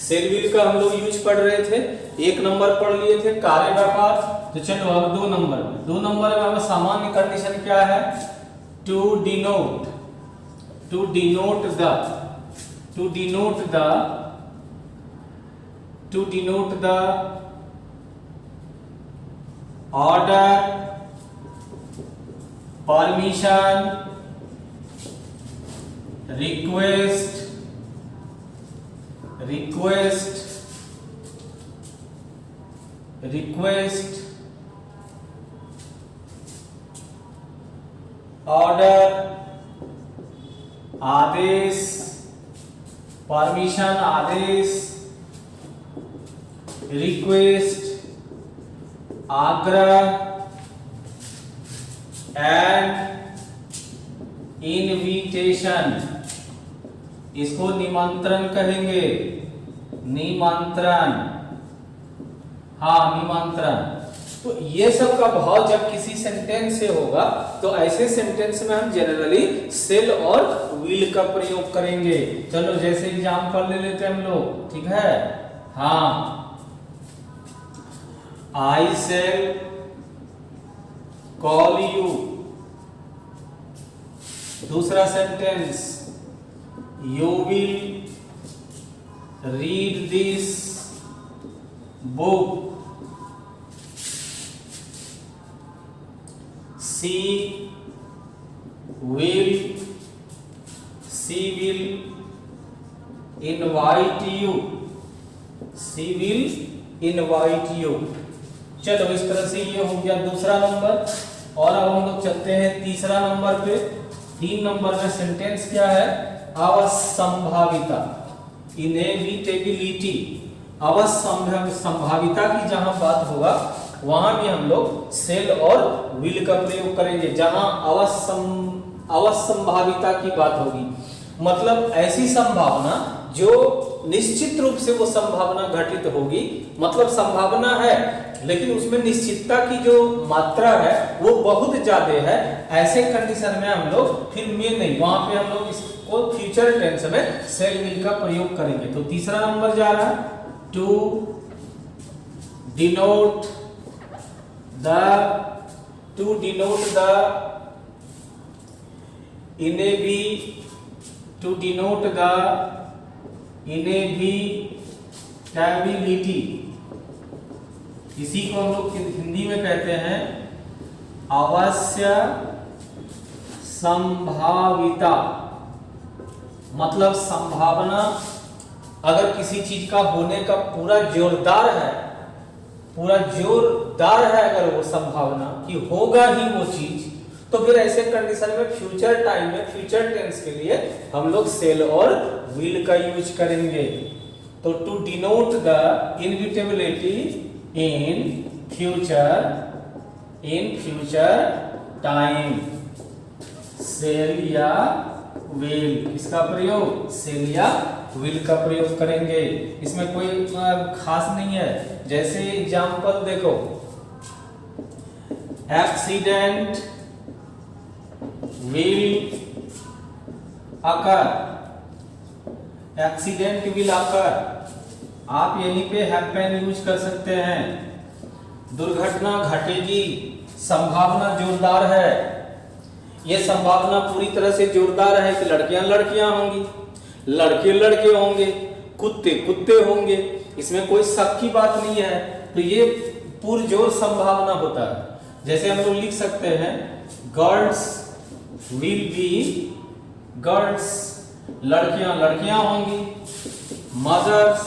Cell wheel का हम लोग यूज पढ़ रहे थे, 1 नंबर पढ़ लिए थे कार्य व्यापार। तो चलो अब 2 नंबर में, 2 नंबर में अब सामान्य कंडीशन क्या है, to denote the order, permission, request order, आदेश, परमिशन आदेश, रिक्वेस्ट आग्रह, एंड इनविटेशन, इसको निमंत्रण कहेंगे, निमंत्रण, हाँ निमंत्रण। तो ये सब का भाव जब किसी सेंटेंस से होगा तो ऐसे सेंटेंस में हम जनरली सेल और विल का प्रयोग करेंगे। चलो जैसे एग्जांपल ले लेते हैं हम लोग, ठीक है। हाँ, आई शेल कॉल यू। दूसरा sentence, you will read this book. She will invite you. चलो इस तरह से ये हो गया दूसरा नंबर। और अब हम लोग चलते हैं तीसरा नंबर पे। 3 नंबर में सेंटेंस क्या है, अवसंभाविता, इनेविटेबिलिटी। अवसंभाविता की जहां बात होगा वहां भी हम लोग सेल और विल का प्रयोग करेंगे। जहां अवसंभाविता की बात होगी, मतलब ऐसी संभावना जो निश्चित रूप से वो संभावना घटित होगी, मतलब संभावना है लेकिन उसमें निश्चितता की जो मात्रा है वो बहुत ज्यादा है। ऐसे कंडीशन में हम लोग फिर में नहीं, वहां पे हम लोग इसको फ्यूचर टेंस में सेल विल का प्रयोग करेंगे। तो तीसरा नंबर जा रहा है, टू डिनोट द इनेविटेबिलिटी, इसी को हम लोग हिंदी में कहते हैं अवश्य संभाविता। मतलब संभावना, अगर किसी चीज का होने का पूरा जोरदार है अगर वो संभावना कि होगा ही वो चीज, तो फिर ऐसे कंडीशन में फ्यूचर टाइम में फ्यूचर टेंस के लिए हम लोग सेल और विल का यूज करेंगे। तो to denote the inevitability in future time, shall या विल, इसका प्रयोग सेल या विल का प्रयोग करेंगे। इसमें कोई खास नहीं है। जैसे एग्जांपल देखो, accident will occur, accident will occur, आप यहीं पे हैपन यूज कर सकते हैं। दुर्घटना घटेगी, संभावना जोरदार है। यह संभावना पूरी तरह से जोरदार है कि लड़कियां होंगी, लड़के होंगे, कुत्ते होंगे, इसमें कोई शक की बात नहीं है। तो ये पुरजोर संभावना होता है। जैसे हम लोग लिख सकते हैं, गर्ल्स विल बी गर्ल्स, लड़कियां होंगी, मदर्स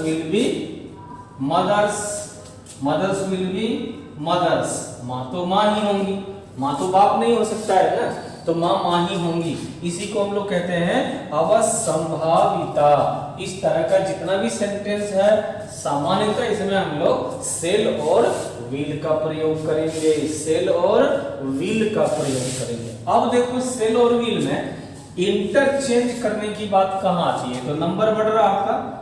विल बी मदर्स, माँ तो माँ ही होंगी, माँ तो बाप नहीं हो सकता है ना, तो माँ ही होंगी। इसी को हम लोग कहते हैं अवसंभाविता। इस तरह का जितना भी सेंटेंस है सामान्यतः इसमें हम लोग सेल और विल का प्रयोग करेंगे, सेल और विल का प्रयोग करेंगे। अब देखो सेल और विल में इंटरचेंज करने की बात कहां आती है। तो नंबर बढ़ रहा आपका,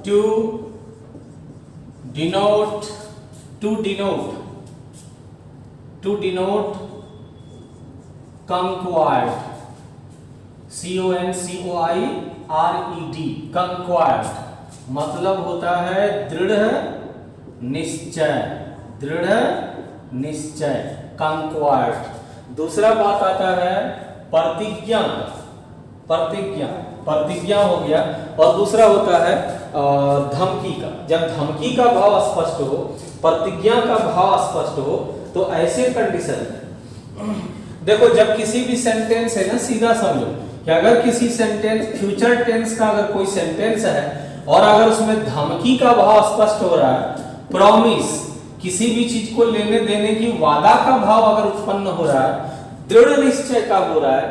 टू डिनोट कंक्वायर्ड, CONCOIRED, कंक्वायर्ड मतलब होता है दृढ़ निश्चय, दृढ़ निश्चय, कंक्वायर्ड। दूसरा बात आता है प्रतिज्ञा, प्रतिज्ञा, प्रतिज्ञा हो गया। और दूसरा होता है धमकी का। जब धमकी का भाव स्पष्ट हो, प्रतिज्ञा का भाव स्पष्ट हो, तो ऐसे कंडीशन में देखो, जब किसी भी सेंटेंस है ना, सीधा समझो कि अगर किसी सेंटेंस फ्यूचर टेंस का अगर कोई सेंटेंस है और अगर उसमें धमकी का भाव स्पष्ट हो रहा है, प्रॉमिस, किसी भी चीज को लेने देने की वादा का भाव अगर उत्पन्न हो रहा है, दृढ़ निश्चय का हो रहा है,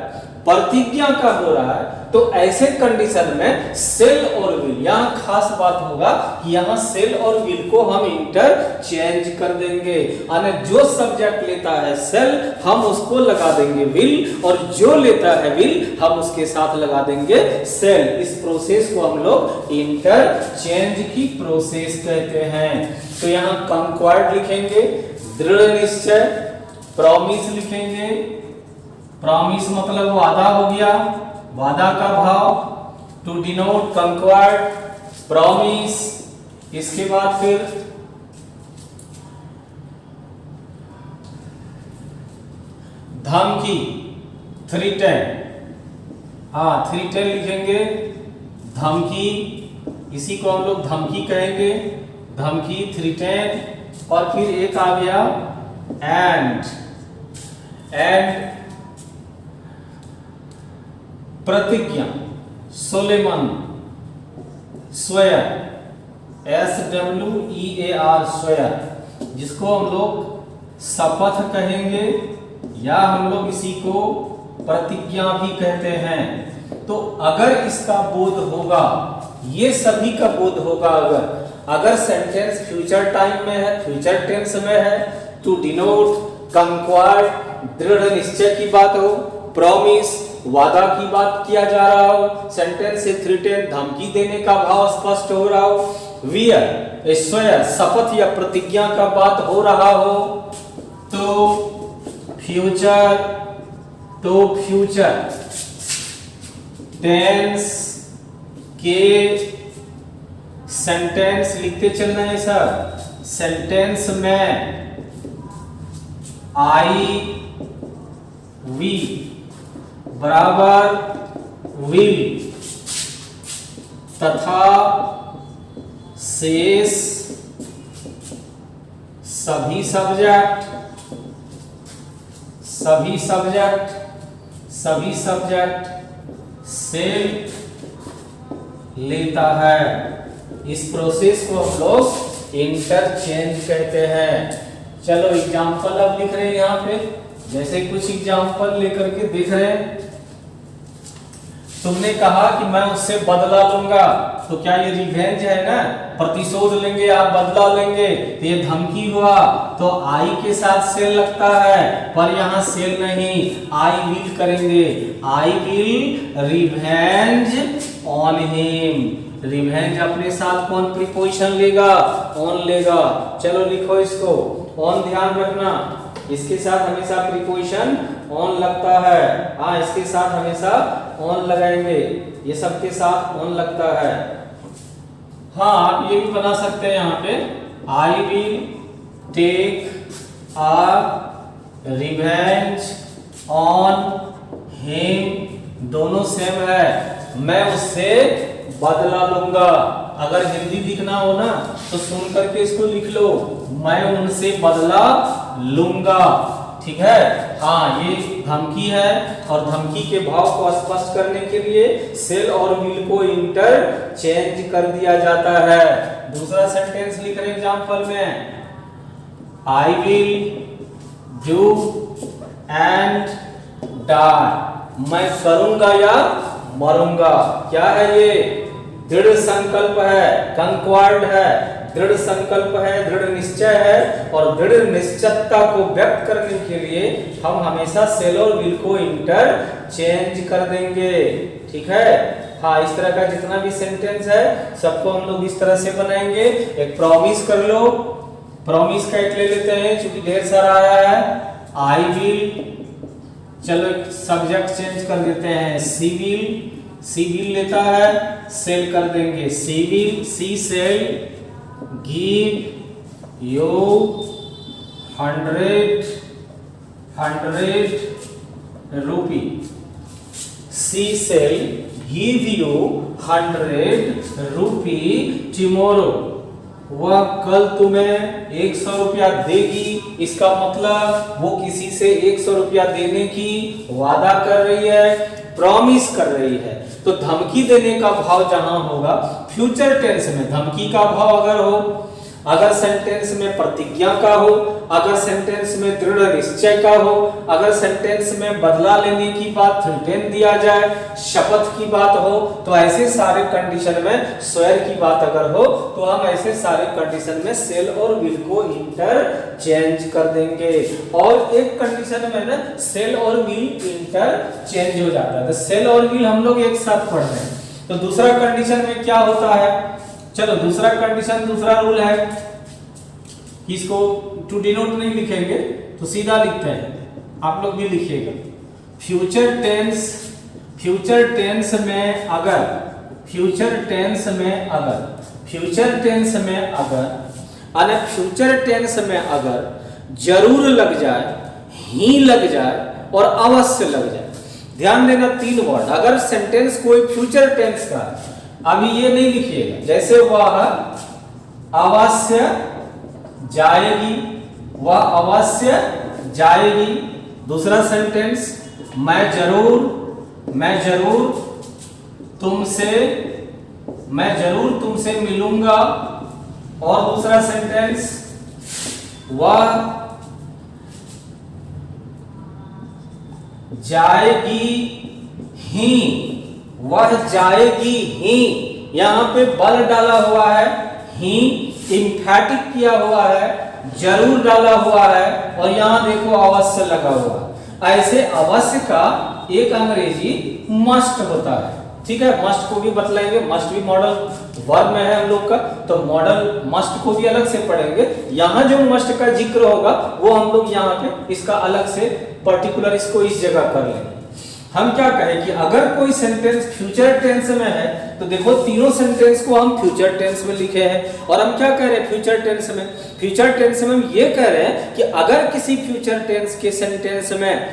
प्रतिज्ञा का हो रहा है, तो ऐसे कंडीशन में सेल और विल, यहां खास बात होगा कि यहां सेल और विल को हम इंटरचेंज कर देंगे। यानी जो सब्जेक्ट लेता है सेल हम उसको लगा देंगे विल, और जो लेता है विल हम उसके साथ लगा देंगे सेल। इस प्रोसेस को हम लोग इंटरचेंज की प्रोसेस कहते हैं। तो यहां कंक्वायर्ड लिखेंगे, दृढ़ निश्चय, प्रॉमिस लिखेंगे, प्रॉमिस मतलब वादा हो गया, वादा का भाव, टू डिनोट कंक्वायर्ड, प्रॉमिस। इसके बाद फिर धमकी, थ्रीटेन, हाँ थ्रीटेन लिखेंगे, धमकी, इसी को हम लोग धमकी कहेंगे, धमकी, थ्रीटेन। और फिर एक आ गया एंड, एंड प्रतिज्ञा, सोलेमन, स्वेयर, SWEAR, स्वेयर, जिसको हम लोग शपथ कहेंगे या हम लोग इसी को प्रतिज्ञा भी कहते हैं। तो अगर इसका बोध होगा, ये सभी का बोध होगा, अगर सेंटेंस फ्यूचर टाइम में है, फ्यूचर टेंस में है, टू डिनोट कंक्वायर्ड, दृढ़ निश्चय की बात हो, प्रॉमिस वादा की बात किया जा रहा हो, सेंटेंस से थ्रेटन धमकी देने का भाव स्पष्ट हो रहा हो, वियर स्वेयर शपथ या प्रतिज्ञा का बात हो रहा हो, तो फ्यूचर टेंस के सेंटेंस लिखते चलना है सर। सेंटेंस में आई वी बराबर विल तथा शेष सभी सब्जेक्ट सेल लेता है। इस प्रोसेस को हम लोग इंटरचेंज कहते हैं। चलो एग्जाम्पल अब लिख रहे हैं यहाँ पे, जैसे कुछ एग्जाम्पल लेकर के देख रहे हैं। तुमने कहा कि मैं उससे बदला लूंगा, तो क्या ये रिवेंज है ना, प्रतिशोध लेंगे, आप बदला लेंगे, तो ये धमकी हुआ। तो आई के साथ सेल लगता है, पर यहाँ सेल नहीं, आई विल करेंगे, I will revenge on him. Revenge अपने साथ कौन प्रीपोजिशन लेगा, ऑन लेगा। चलो लिखो इसको, ऑन ध्यान रखना, इसके साथ हमेशा प्रीपोजिशन ऑन लगता है। हाँ, इसके साथ हमेशा ऑन लगाएंगे, ये सब के साथ ऑन लगता है। हाँ, आप ये भी बना सकते हैं यहाँ पे, I will take a revenge on him, दोनों सेम है, मैं उससे बदला लूंगा। अगर हिंदी लिखना हो ना तो सुन करके इसको लिख लो, मैं उनसे बदला लूंगा, ठीक है। हाँ, ये धमकी है और धमकी के भाव को स्पष्ट करने के लिए सेल और विल को इंटरचेंज कर दिया जाता है। दूसरा सेंटेंस लिख रहे एग्जांपल में, I will do and die, मैं करूंगा या मरूंगा। क्या है ये? दृढ़ संकल्प है, कंक्वायर्ड है, दृढ़ संकल्प है, दृढ़ निश्चय है। और दृढ़ निश्चयता को व्यक्त करने के लिए हम हमेशा सेल और विल को इंटरचेंज कर देंगे, ठीक है। हाँ, इस तरह का जितना भी सेंटेंस है सबको हम लोग इस तरह से बनाएंगे। एक प्रॉमिस कर लो, प्रॉमिस का एक ले लेते हैं क्योंकि ढेर सारा आया है। आई विल चलो सब्जेक्ट चेंज कर देते हैं, सिविल, सिविल लेता है, सेल कर देंगे सिविल, she shall, give you 100 rupee, she shall give you 100 rupee tomorrow, वह कल तुम्हें 100 रुपया देगी। इसका मतलब वो किसी से 100 रुपया देने की वादा कर रही है, प्रॉमिस कर रही है। तो धमकी देने का भाव जहां होगा फ्यूचर टेंस में, धमकी का भाव अगर हो, अगर सेंटेंस में प्रतिज्ञा का हो, अगर सेंटेंस में दृढ़ निश्चय का हो, अगर सेंटेंस में बदला लेने की बात थ्रेटन दिया जाए, शपथ की बात हो, तो ऐसे सारे कंडीशन में स्वेर की बात अगर हो तो हम ऐसे सारे कंडीशन में सेल और विल को इंटरचेंज कर देंगे। और एक कंडीशन में ना सेल और विल इंटरचेंज हो जाता है, तो सेल और विल हम लोग एक साथ पढ़ रहे हैं। तो दूसरा कंडीशन में क्या होता है, चलो दूसरा कंडीशन, दूसरा रूल है, इसको टू डिनोट नहीं लिखेंगे तो सीधा लिखते हैं, आप लोग भी लिखिएगा। फ्यूचर टेंस, फ्यूचर टेंस में अगर, फ्यूचर टेंस में अगर, फ्यूचर टेंस में अगर, अरे फ्यूचर टेंस में अगर जरूर लग जाए, ही लग जाए और अवश्य लग जाए, ध्यान देना तीन वर्ड, अगर सेंटेंस कोई फ्यूचर टेंस का, अभी ये नहीं लिखिएगा, जैसे वह अवश्य जाएगी, वह अवश्य जाएगी। दूसरा सेंटेंस, मैं जरूर तुमसे, मैं जरूर तुमसे मिलूंगा। और दूसरा सेंटेंस, वह जाएगी ही, वह जाएगी ही, यहां पे बल डाला हुआ है, ही इंफैटिक किया हुआ है, जरूर डाला हुआ है, और यहां देखो अवश्य लगा हुआ है। ऐसे अवश्य का एक अंग्रेजी मस्ट होता है, ठीक है, मस्ट को भी बतलाएंगे, मस्ट भी मॉडल वर्ब में है हम लोग का, तो मॉडल मस्ट को भी अलग से पढ़ेंगे। यहां जो मस्ट का जिक्र होगा वो हम लोग यहाँ पे इसका अलग से पर्टिकुलर इसको इस जगह कर लेंगे। हम क्या कहें कि अगर कोई सेंटेंस फ्यूचर टेंस में है तो देखो तीनों सेंटेंस को हम फ्यूचर टेंस में लिखे हैं। और हम क्या कह रहे हैं फ्यूचर टेंस में, फ्यूचर टेंस में हम ये कह रहे हैं कि अगर किसी फ्यूचर टेंस के सेंटेंस में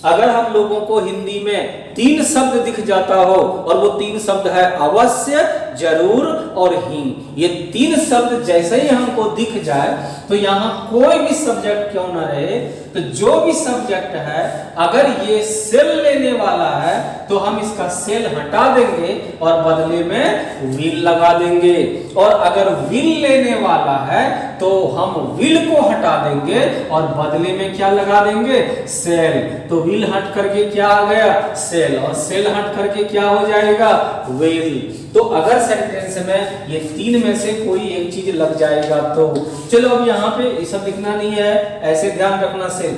अगर हम लोगों को हिंदी में तीन शब्द दिख जाता हो, और वो तीन शब्द है अवश्य, जरूर और ही, ये तीन शब्द जैसे ही हमको दिख जाए तो यहाँ कोई भी सब्जेक्ट क्यों ना रहे, तो जो भी सब्जेक्ट है अगर ये सेल लेने वाला है तो हम इसका सेल हटा देंगे और बदले में विल लगा देंगे। और अगर विल लेने वाला है तो हम विल को हटा देंगे और बदले में क्या लगा देंगे, सेल। तो विल हट करके क्या आ गया, सेल, और सेल हट करके क्या हो जाएगा, विल। तो अगर सेंटेंस में ये तीन में से कोई एक चीज लग जाएगा तो चलो, अब यहाँ पे ये सब लिखना नहीं है, ऐसे ध्यान रखना सेल।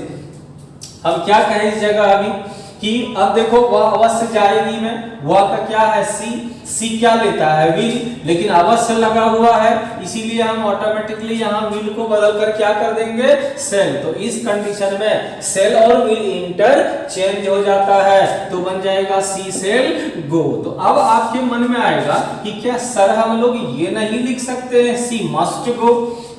हम क्या कहें इस जगह अभी कि अब देखो वह अवश्य जाएगी में, वह का क्या है सी, सी क्या लेता है विल, लेकिन अवश्य लगा हुआ है इसीलिए हम ऑटोमेटिकली यहाँ विल को बदल कर क्या कर देंगे, सेल। तो इस कंडीशन में सेल और विल इंटरचेंज हो जाता है, तो बन जाएगा सी सेल गो। तो अब आपके मन में आएगा कि क्या सर हम लोग ये नहीं लिख सकते हैं सी मस्ट गो,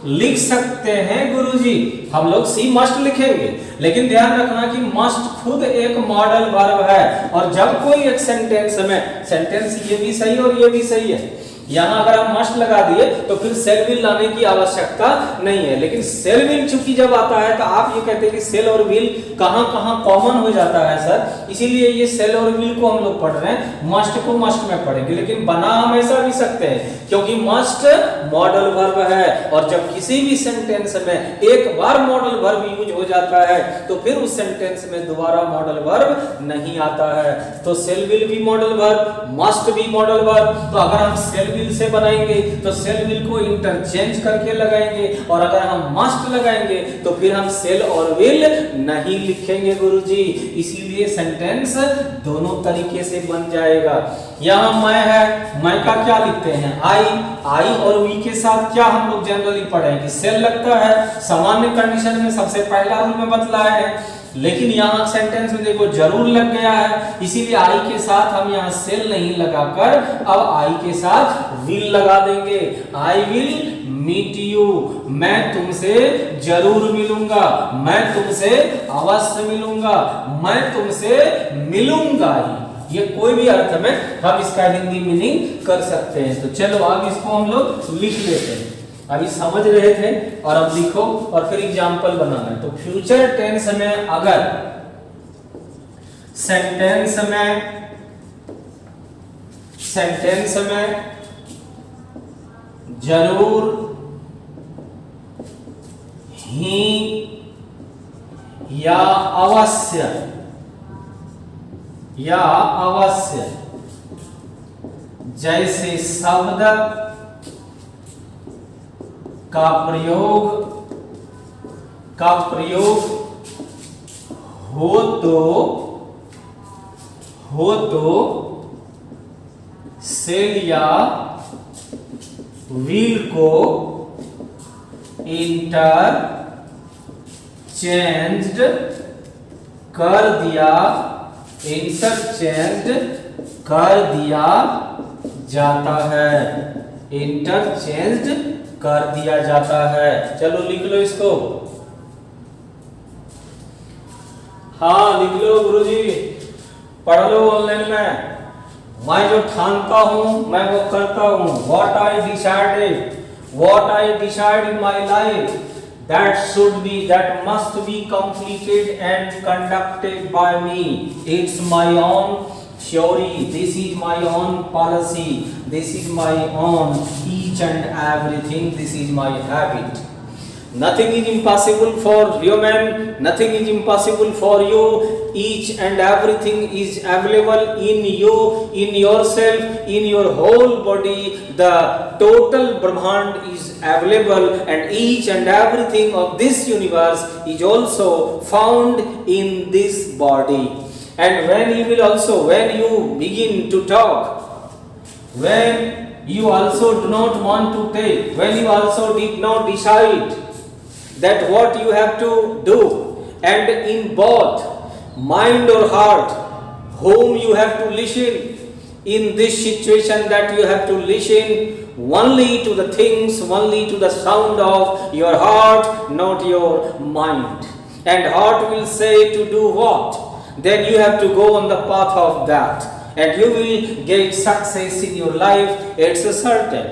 लिख सकते हैं गुरुजी, हम लोग सी मस्ट लिखेंगे, लेकिन ध्यान रखना कि मस्ट खुद एक मॉडल वर्ब है। और जब कोई एक सेंटेंस में, सेंटेंस ये भी सही और ये भी सही है, यहाँ अगर हम मस्ट लगा दिए तो फिर सेल विल लाने की आवश्यकता नहीं है। लेकिन सेल विल चूंकि जब आता है तो आप ये कहते हैं कि सेल और विल कहां कहां कॉमन हो जाता है सर, इसीलिए ये सेल और विल को हम लोग पढ़ रहे हैं, मस्ट को मस्ट में पढ़ेंगे। लेकिन बना हम ऐसा भी सकते हैं क्योंकि मस्ट मॉडल वर्ब है, और जब किसी भी सेंटेंस में एक बार मॉडल वर्ब यूज हो जाता है तो फिर उस सेंटेंस में दोबारा मॉडल वर्ब नहीं आता है। तो सेल विल भी मॉडल वर्ब, मस्ट भी मॉडल वर्ब। तो अगर हम सेल विल से बनाएंगे तो सेल विल को इंटरचेंज करके लगाएंगे, और अगर हम मस्ट लगाएंगे तो फिर हम सेल और विल नहीं लिखेंगे गुरुजी। इसीलिए सेंटेंस दोनों तरीके से बन जाएगा। यहाँ मैं है, मैं का क्या लिखते हैं आई, आई और वी के साथ क्या हम लोग जनरली पढ़े कि सेल लगता है। सामान्य कंडीशन में सबसे पहला रूल में बतलाया है, लेकिन यहाँ सेंटेंस में देखो जरूर लग गया है, इसीलिए आई के साथ हम यहाँ सेल नहीं लगाकर अब आई के साथ विल लगा देंगे। आई विल मीट यू, मैं तुमसे जरूर मिलूंगा, मैं तुमसे अवश्य मिलूंगा, मैं तुमसे मिलूंगा ही। ये कोई भी अर्थ में हम इसका हिंदी मीनिंग कर सकते हैं। तो चलो अब इसको हम लोग लिख लेते हैं। अभी समझ रहे थे और अब लिखो और फिर एग्जाम्पल बनाना है। तो फ्यूचर टेंस में अगर सेंटेंस में जरूर ही या अवश्य जैसे शब्द का प्रयोग हो तो सेल या विल को इंटरचेंज्ड कर दिया जाता है। इंटरचेंज्ड कर दिया जाता है। चलो लिख लो इसको। हाँ लिख लो गुरुजी, पढ़ लो ऑनलाइन में। मैं जो ठानता हूं मैं वो करता हूं। What I decide in my life, that must be completed and conducted by me. It's my own theory, this is my own policy, this is my own each and everything, this is my habit. Nothing is impossible for human, nothing is impossible for you. Each and everything is available in you, in yourself, in your whole body. The total Brahmand is available, and each and everything of this universe is also found in this body. And when you begin to talk, when you also do not want to take, when you also did not decide that what you have to do, and in both mind or heart, whom you have to listen in this situation, that you have to listen only to the things, only to the sound of your heart, not your mind. And heart will say to do what? Then you have to go on the path of that, and you will get success in your life. It's a certain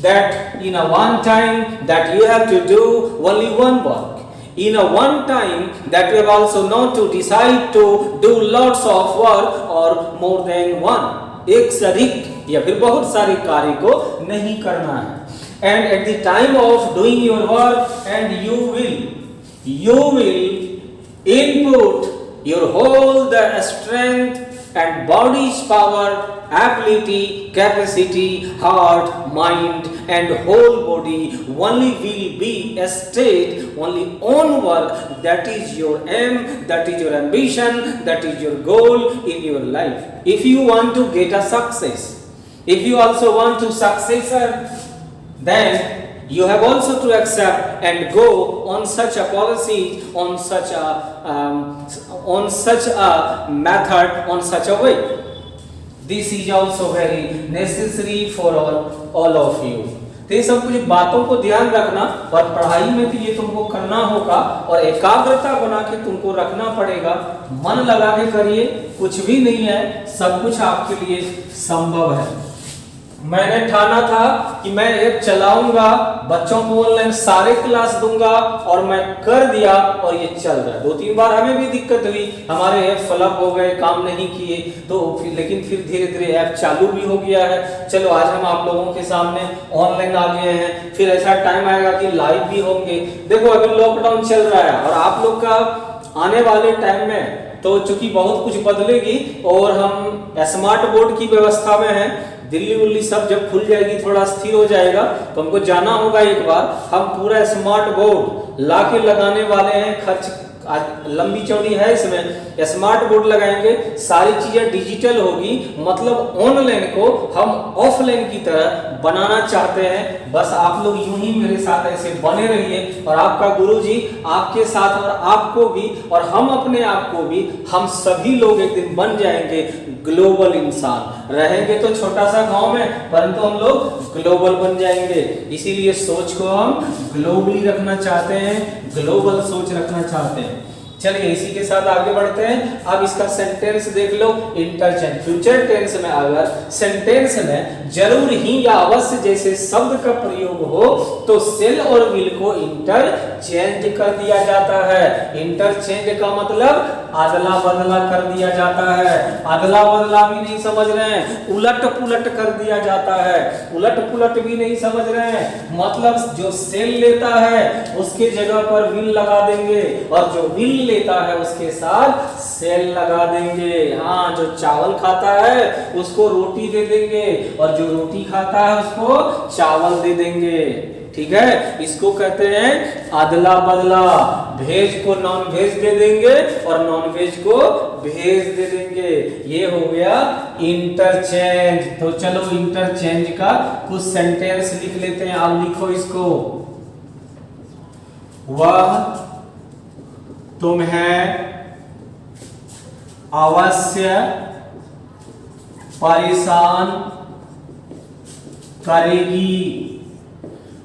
that in a one time that you have to do only one work. In a one time that you have also not to decide to do lots of work or more than one. एक से अधिक या फिर बहुत सारे कार्य को नहीं करना है। And at the time of doing your work, and you will input your whole the strength and body's power, ability, capacity, heart, mind, and whole body only will be a state, only on work. That is your aim, that is your ambition, that is your goal in your life. If you want to get a success, if you also want to successor, then you have also to accept and go on such a policy, on such a method, on such a way. This is also very necessary for all of you. तो ये सब कुछ बातों को ध्यान रखना, और पढ़ाई में भी ये तुमको करना होगा, और एकाग्रता बना के तुमको रखना पड़ेगा। मन लगा के करिए, कुछ भी नहीं है, सब कुछ आपके लिए संभव है। मैंने ठाना था कि मैं ऐप चलाऊंगा, बच्चों को ऑनलाइन सारे क्लास दूंगा, और मैं कर दिया और ये चल रहा है। 2-3 बार हमें भी दिक्कत हुई, हमारे ऐप फ्लप हो गए, काम नहीं किए, तो लेकिन फिर धीरे धीरे ऐप चालू भी हो गया है। चलो आज हम आप लोगों के सामने ऑनलाइन आ गए हैं, फिर ऐसा टाइम आएगा कि लाइव भी होंगे। देखो अभी लॉकडाउन चल रहा है, और आप लोग का आने वाले टाइम में तो चूंकि बहुत कुछ बदलेगी, और हम स्मार्ट बोर्ड की व्यवस्था में हैं। दिल्ली उल्ली सब जब खुल जाएगी, थोड़ा स्थिर हो जाएगा, तो हमको जाना होगा एक बार। हम पूरा स्मार्ट बोर्ड ला के लगाने वाले हैं, खर्च लंबी चौड़ी है इसमें। स्मार्ट बोर्ड लगाएंगे, सारी चीजें डिजिटल होगी, मतलब ऑनलाइन को हम ऑफलाइन की तरह बनाना चाहते हैं, बस आप लोग यूं ही मेरे साथ ऐसे बने रहिए और आपका गुरुजी आपके साथ और आपको भी और हम अपने आप को भी, हम सभी लोग एक दिन बन जाएंगे ग्लोबल इंसान। रहेंगे तो छोटा सा गांव में, परंतु हम लोग ग्लोबल बन जाएंगे। इसीलिए सोच को हम ग्लोबली रखना चाहते हैं, ग्लोबल सोच रखना चाहते हैं। चलिए इसी के साथ आगे बढ़ते हैं। अब इसका सेंटेंस देख लो, इंटरचेंज। फ्यूचर टेंस में अगर सेंटेंस में जरूर ही या अवश्य जैसे शब्द का प्रयोग हो तो सेल और विल को इंटरचेंज कर दिया जाता है। इंटरचेंज का मतलब अदला बदला कर दिया जाता है। अदला बदला भी नहीं समझ रहे हैं, उलट पुलट कर दिया जाता है। उलट पुलट भी नहीं समझ रहे हैं, मतलब जो सेल लेता है उसके जगह पर विल लगा देंगे और जो विल लेता है उसके साथ सेल लगा देंगे। हाँ, जो चावल खाता है उसको रोटी दे देंगे और जो रोटी खाता है उसको चावल दे देंगे। ठीक है, इसको कहते हैं अदला बदला। वेज को नॉन वेज दे देंगे और नॉन वेज को वेज दे देंगे। ये हो गया इंटरचेंज। तो चलो इंटरचेंज का कुछ सेंटेंस लिख लेते हैं। आप लिखो इसको, वह तुम्हें अवश्य परेशान करेगी।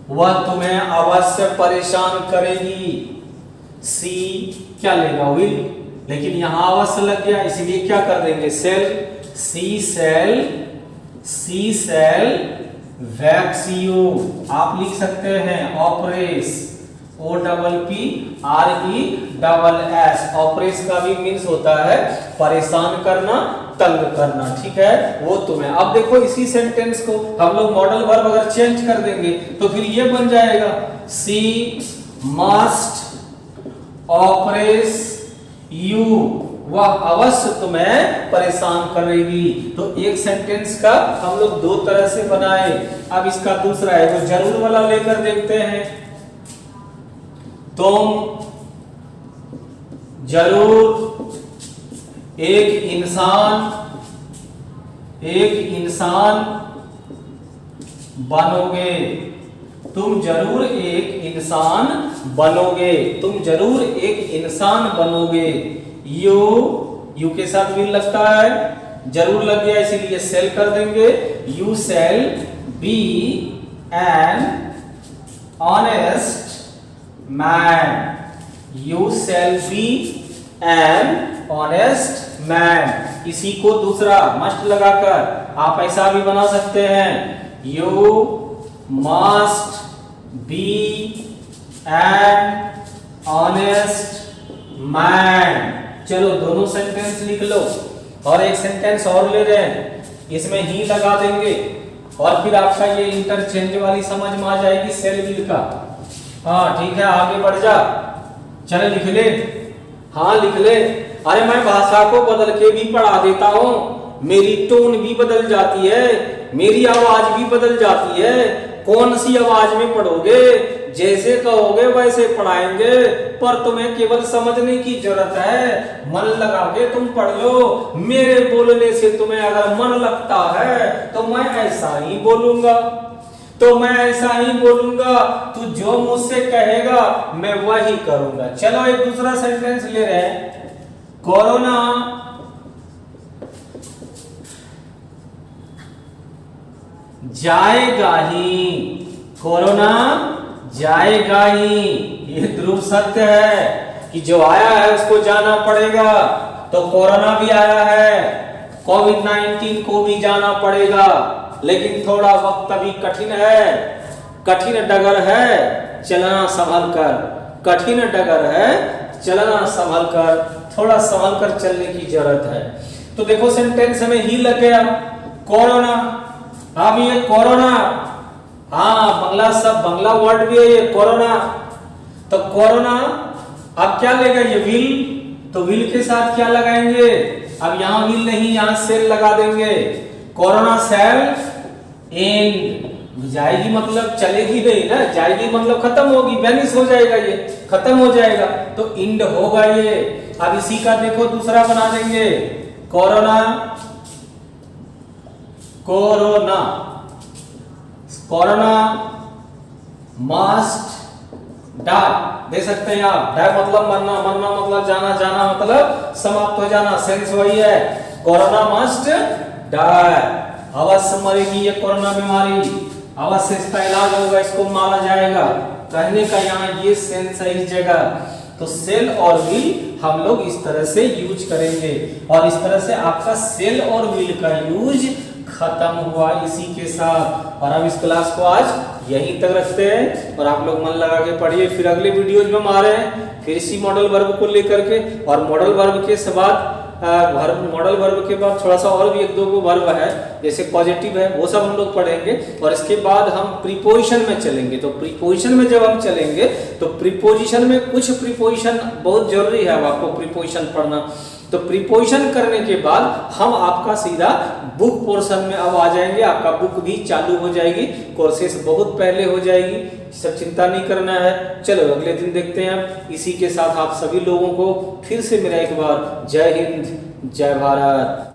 वह तुम्हें अवश्य परेशान करेगी। सी क्या लेगा, विल, लेकिन यहां अवश्य लग गया, इसलिए क्या कर देंगे, shall. She shall wax you. आप लिख सकते हैं ऑपरेस, OPPRESS। ऑपरेस का भी मीन्स होता है परेशान करना, तंग करना। ठीक है, वो तुम्हें। अब देखो इसी सेंटेंस को हम लोग मॉडल वर्ब अगर चेंज कर देंगे तो फिर ये बन जाएगा, सी मस्ट ऑपरेस यू। वह अवश्य तुम्हें परेशान करेगी। तो एक सेंटेंस का हम लोग दो तरह से बनाए। अब इसका दूसरा है, तो जरूर वाला लेकर देखते हैं। तुम जरूर एक इंसान बनोगे। तुम जरूर एक इंसान बनोगे। तुम जरूर एक इंसान बनोगे। यू के साथ भी लगता है, जरूर लग गया इसीलिए सेल कर देंगे। You shall be an honest man. You shall be an honest man. इसी को दूसरा मस्ट लगाकर आप ऐसा भी बना सकते हैं, you must be an honest man. चलो दोनों सेंटेंस लिख लो और एक सेंटेंस और ले रहे हैं, इसमें ही लगा देंगे और फिर आपका ये इंटरचेंज वाली समझ में आ जाएगी सेल विल का। हाँ ठीक है, आगे बढ़ जा। चले लिख ले। हाँ लिख ले। अरे मैं भाषा को बदल के भी पढ़ा देता हूँ, मेरी टोन भी बदल जाती है, मेरी आवाज भी बदल जाती है। कौन सी आवाज में पढ़ोगे, जैसे कहोगे वैसे पढ़ाएंगे, पर तुम्हें केवल समझने की जरूरत है। मन लगा के तुम पढ़ लो। मेरे बोलने से तुम्हें अगर मन लगता है तो मैं ऐसा ही बोलूंगा, तू जो मुझसे कहेगा मैं वही करूंगा। चलो एक दूसरा सेंटेंस ले रहे हैं। कोरोना जाएगा ही। कोरोना जाएगा ही। ये ध्रुव सत्य है कि जो आया है उसको जाना पड़ेगा। तो कोरोना भी आया है, कोविड-19 को भी जाना पड़ेगा, लेकिन थोड़ा वक्त अभी कठिन है, कठिन डगर है, चलना संभल कर। कठिन डगर है, चलना संभल कर, थोड़ा संभल कर चलने की जरूरत है। तो देखो सेंटेंस में ही लग गया कोरोना। अब ये कोरोना, हाँ बंगला सब बंगला वर्ड भी है ये कोरोना। तो कोरोना अब क्या लेगा ये विल, तो विल के साथ क्या लगाएंगे, अब यहां विल नहीं यहां सेल लगा देंगे। कोरोना सेल एंड जाएगी मतलब चलेगी नहीं ना, जाएगी मतलब खत्म होगी, वैनिश हो जाएगा, ये खत्म हो जाएगा, तो इंड होगा ये। अब इसी का देखो दूसरा बना देंगे corona, corona corona must die दे सकते हैं आप। डाई मतलब मरना, मरना मतलब जाना, जाना मतलब समाप्त हो जाना, सेंस वही है। कोरोना मस्ट डाई, अवश्य मरेगी ये कोरोना बीमारी, अवश्य इसका इलाज होगा, इसको मारा जाएगा। कहने का यहाँ ये सेंस है इस जगह। तो सेल और व्हील हम लोग इस तरह से यूज करेंगे और इस तरह से आपका सेल और व्हील का यूज खत्म हुआ इसी के साथ। और हम इस क्लास को आज यहीं तक रखते हैं और आप लोग मन लगा के पढ़िए। फिर अगले वीडियोज में हम आ रहे हैं फिर इसी मॉडल वर्ब को लेकर के। और मॉडल वर्ब के बाद मॉडल वर्ब के बाद थोड़ा सा और भी एक दो को वर्ब है, जैसे पॉजिटिव है, वो सब हम लोग पढ़ेंगे। और इसके बाद हम प्रीपोजिशन में चलेंगे। तो प्रीपोजिशन में जब हम चलेंगे तो प्रीपोजिशन में कुछ प्रीपोजिशन बहुत जरूरी है, अब आपको प्रीपोजिशन पढ़ना। तो प्रीपोजिशन करने के बाद हम आपका सीधा बुक पोर्शन में अब आ जाएंगे। आपका बुक भी चालू हो जाएगी, कोर्सेस बहुत पहले हो जाएगी, सब चिंता नहीं करना है। चलो अगले दिन देखते हैं। इसी के साथ आप सभी लोगों को फिर से मेरा एक बार जय हिंद, जय भारत।